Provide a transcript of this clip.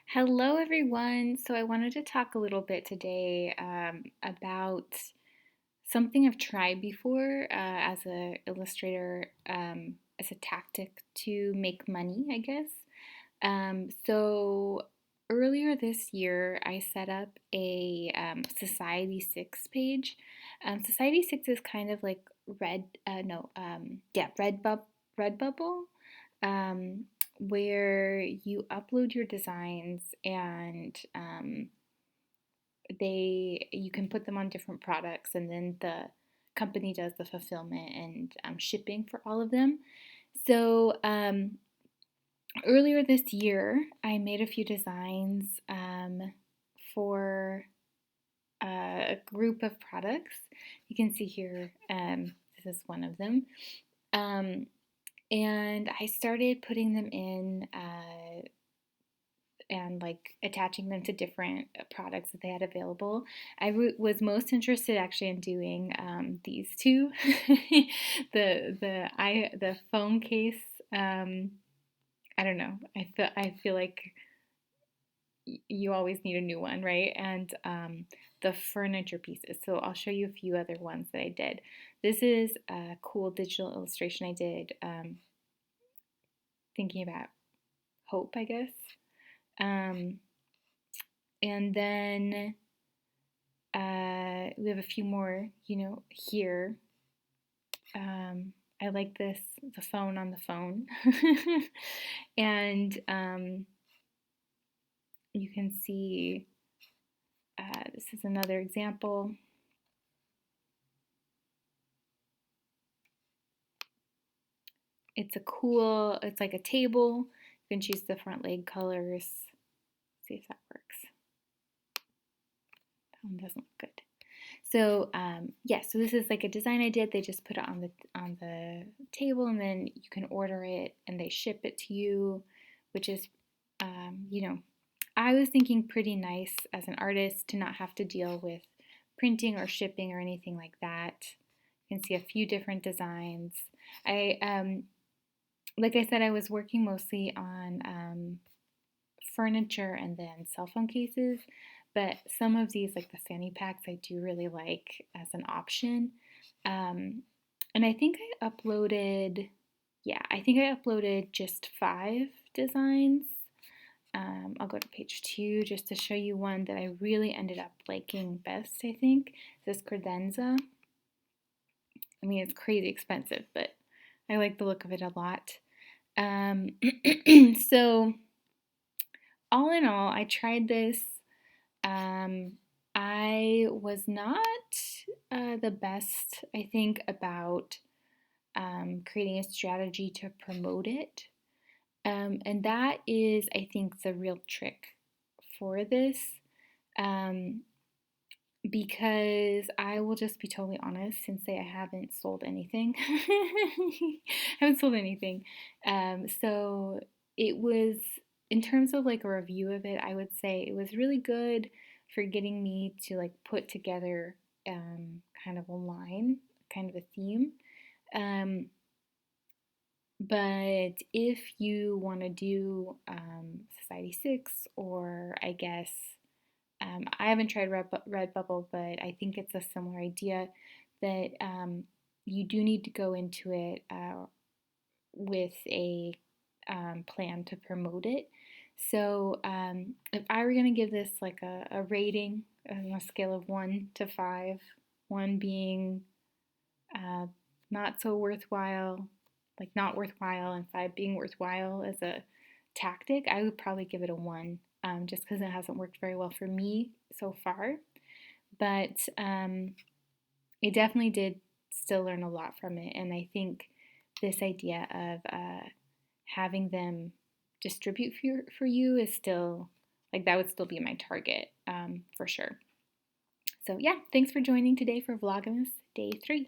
Hello, everyone. So, I wanted to talk a little bit today about something I've tried before as a illustrator, as a tactic to make money, I guess. So, earlier this year, I set up a Society6 page. Society6 is kind of like Redbubble, um, where you upload your designs and you can put them on different products, and then the company does the fulfillment and shipping for all of them. So earlier this year, I made a few designs for a group of products. You can see here, this is one of them. Um, and I started putting them in and like attaching them to different products that they had available. Was most interested actually in doing these two, the phone case. I don't know. I feel like you always need a new one, right? And the furniture pieces. So I'll show you a few other ones that I did. This is a cool digital illustration I did, thinking about hope, I guess. Um, and then we have a few more, here. I like this, the phone on the phone. And you can see, this is another example. It's like a table. You can choose the front leg colors. See if that works. That one doesn't look good. So yeah, so this is like a design I did. They just put it on the table, and then you can order it, and they ship it to you, which is, I was thinking pretty nice as an artist to not have to deal with printing or shipping or anything like that. You can see a few different designs. Like I said, I was working mostly on furniture and then cell phone cases, but some of these, like the fanny packs, I do really like as an option. And I think I think I uploaded just 5 designs. I'll go to page 2 just to show you one that I really ended up liking best, I think. This credenza. I mean, it's crazy expensive, but I like the look of it a lot. So all in all, I tried this. I was not the best, I think, about creating a strategy to promote it. And that is, I think, the real trick for this. Because I will just be totally honest and say I haven't sold anything. I haven't sold anything. So it was, in terms of like a review of it, I would say it was really good for getting me to like put together kind of a line, kind of a theme. But if you want to do Society6, or I guess I haven't tried Redbubble, but I think it's a similar idea that you do need to go into it with a plan to promote it. So if I were going to give this like a rating on a scale of 1 to 5, 1 being uh, not so worthwhile, like not worthwhile, and 5 being worthwhile as a tactic, I would probably give it a 1, just because it hasn't worked very well for me so far. But I definitely did still learn a lot from it, and I think this idea of having them distribute for you is still, like, that would still be my target, for sure. So yeah, thanks for joining today for Vlogmas Day 3.